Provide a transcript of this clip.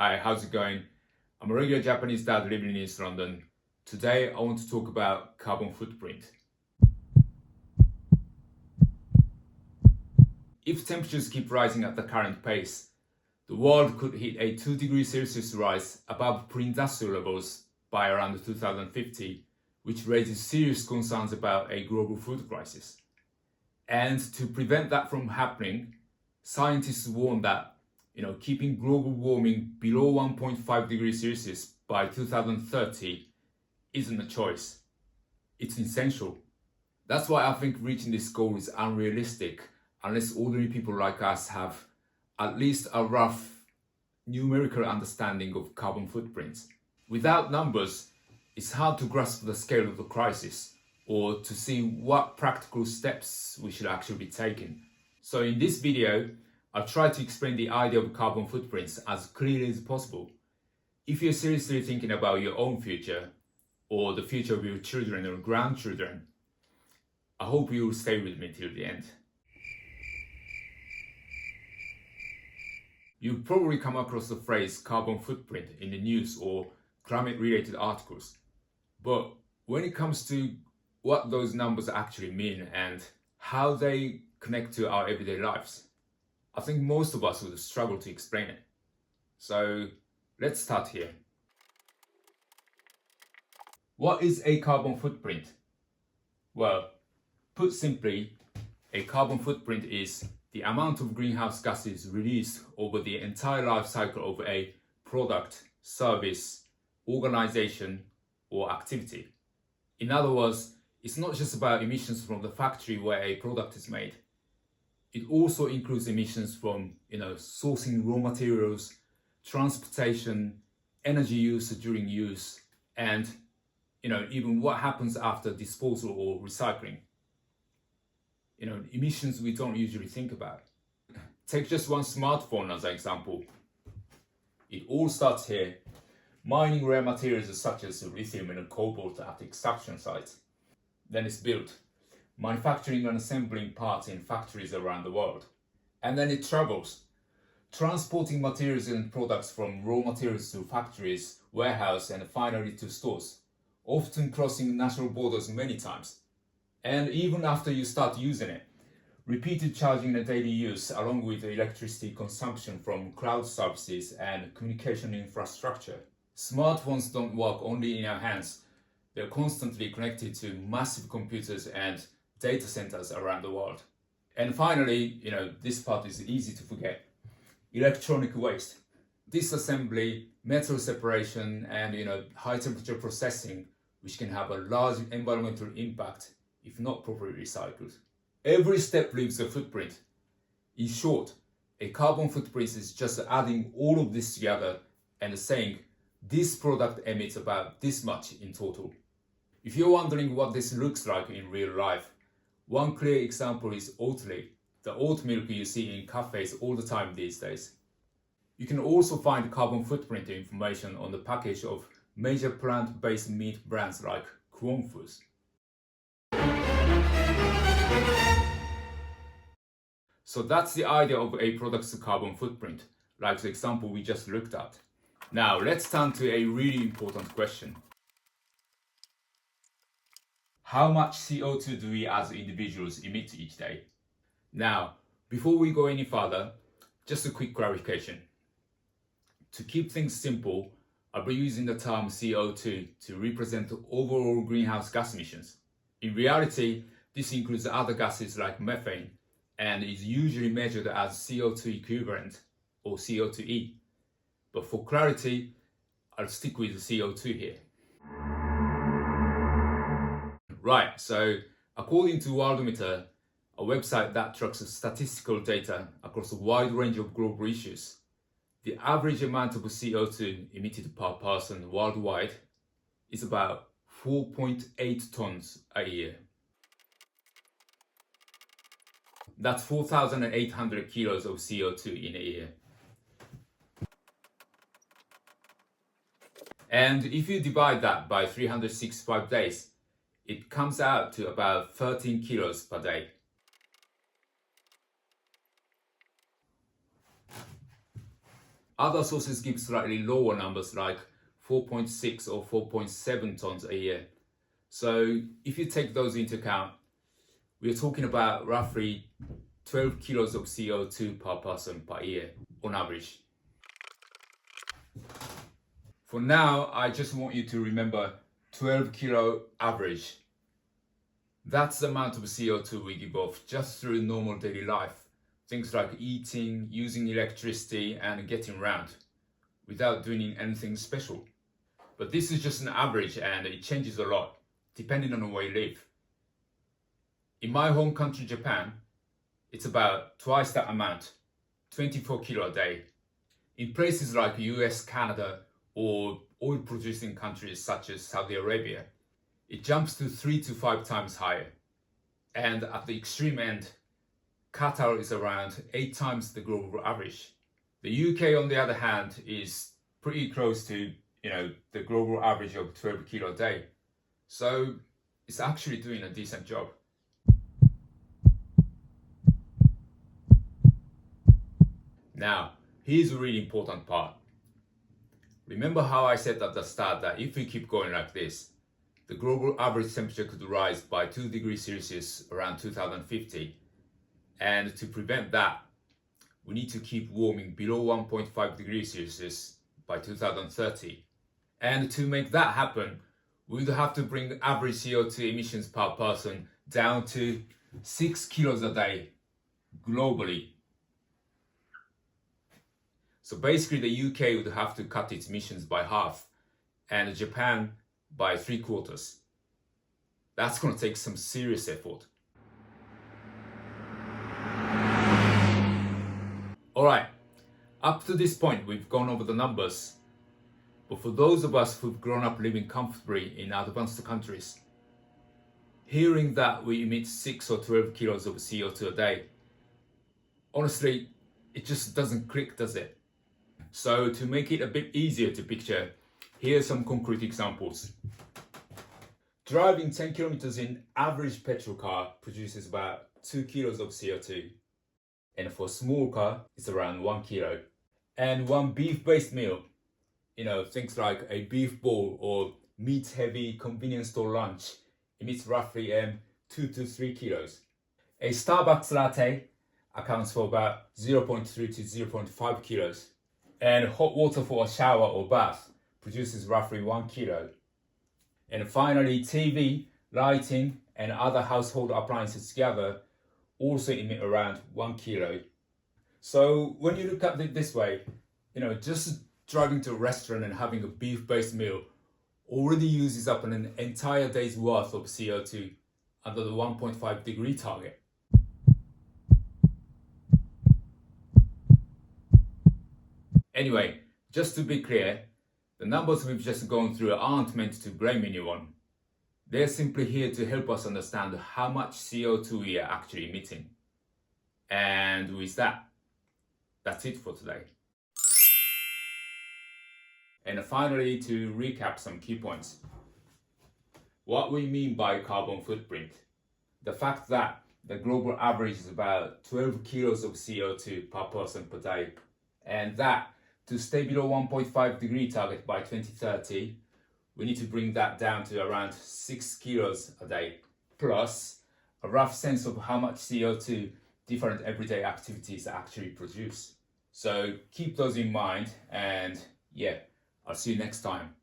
Hi, how's it going? I'm a regular Japanese dad living in East London. Today I want to talk about carbon footprint. If temperatures keep rising at the current pace, the world could hit a 2 degrees Celsius rise above pre-industrial levels by around 2050, which raises serious concerns about a global food crisis. And to prevent that from happening, scientists warn that keeping global warming below 1.5 degrees Celsius by 2030 isn't a choice. It's essential. That's why I think reaching this goal is unrealistic unless ordinary people like us have at least a rough numerical understanding of carbon footprints. Without numbers, it's hard to grasp the scale of the crisis or to see what practical steps we should actually be taking. So in this video, I'll try to explain the idea of carbon footprints as clearly as possible. If you're seriously thinking about your own future or the future of your children or grandchildren, I hope you will stay with me till the end. You've probably come across the phrase carbon footprint in the news or climate-related articles. But when it comes to what those numbers actually mean and how they connect to our everyday lives, I think most of us would struggle to explain it. So let's start here. What is a carbon footprint? Well, put simply, a carbon footprint is the amount of greenhouse gases released over the entire life cycle of a product, service, organization, or activity. In other words, it's not just about emissions from the factory where a product is made. It also includes emissions from, sourcing raw materials, transportation, energy use during use, and, even what happens after disposal or recycling. Emissions we don't usually think about. Take just one smartphone as an example. It all starts here, mining rare materials such as lithium and cobalt at extraction sites. Then it's built, manufacturing and assembling parts in factories around the world. And then it travels, transporting materials and products from raw materials to factories, warehouse, and finally to stores, often crossing national borders many times. And even after you start using it, repeated charging and daily use along with electricity consumption from cloud services and communication infrastructure. Smartphones don't work only in our hands. They're constantly connected to massive computers and data centers around the world. And finally, this part is easy to forget. Electronic waste, disassembly, metal separation, and high temperature processing, which can have a large environmental impact if not properly recycled. Every step leaves a footprint. In short, a carbon footprint is just adding all of this together and saying this product emits about this much in total. If you're wondering what this looks like in real life, one clear example is Oatly, the oat milk you see in cafes all the time these days. You can also find carbon footprint information on the package of major plant-based meat brands like Quorn Foods. So that's the idea of a product's carbon footprint, like the example we just looked at. Now let's turn to a really important question. How much CO2 do we as individuals emit each day? Now, before we go any further, just a quick clarification. To keep things simple, I'll be using the term CO2 to represent the overall greenhouse gas emissions. In reality, this includes other gases like methane and is usually measured as CO2 equivalent or CO2e. But for clarity, I'll stick with the CO2 here. Right, so according to Worldometer, a website that tracks statistical data across a wide range of global issues, the average amount of CO2 emitted per person worldwide is about 4.8 tons a year. That's 4,800 kilos of CO2 in a year. And if you divide that by 365 days, it comes out to about 13 kilos per day. Other sources give slightly lower numbers like 4.6 or 4.7 tons a year. So if you take those into account, we're talking about roughly 12 kilos of CO2 per person per year on average. For now, I just want you to remember 12 kilo average. That's the amount of CO2 we give off just through normal daily life. Things like eating, using electricity, and getting around without doing anything special. But this is just an average and it changes a lot depending on where you live. In my home country, Japan, it's about twice that amount, 24 kilo a day. In places like US, Canada, or oil producing countries such as Saudi Arabia, it jumps to 3 to 5 times higher. And at the extreme end, Qatar is around 8 times the global average. The UK, on the other hand, is pretty close to, the global average of 12 kilo a day. So it's actually doing a decent job. Now, here's a really important part. Remember how I said at the start that if we keep going like this, the global average temperature could rise by 2 degrees Celsius around 2050. And to prevent that, we need to keep warming below 1.5 degrees Celsius by 2030. And to make that happen, we would have to bring average CO2 emissions per person down to 6 kilos a day globally. So basically the UK would have to cut its emissions by half and Japan by 3/4. That's going to take some serious effort. Alright, up to this point we've gone over the numbers, but for those of us who've grown up living comfortably in advanced countries, hearing that we emit 6 or 12 kilos of CO2 a day, honestly, it just doesn't click, does it? So to make it a bit easier to picture, here are some concrete examples. Driving 10 kilometers in average petrol car produces about 2 kilos of CO2. And for a small car, it's around 1 kilo. And one beef-based meal, things like a beef bowl or meat-heavy convenience store lunch, emits roughly 2 to 3 kilos. A Starbucks latte accounts for about 0.3 to 0.5 kilos. And hot water for a shower or bath produces roughly 1 kilo. And finally, TV, lighting, and other household appliances together also emit around 1 kilo. So when you look at it this way, just driving to a restaurant and having a beef-based meal already uses up an entire day's worth of CO2 under the 1.5 degree target. Anyway, just to be clear, the numbers we've just gone through aren't meant to blame anyone. They're simply here to help us understand how much CO2 we are actually emitting. And with that, that's it for today. And finally, to recap some key points. What we mean by carbon footprint. The fact that the global average is about 12 kilos of CO2 per person per day, and that to stay below 1.5 degree target by 2030, we need to bring that down to around 6 kilos a day, plus a rough sense of how much CO2 different everyday activities actually produce. So keep those in mind, and I'll see you next time.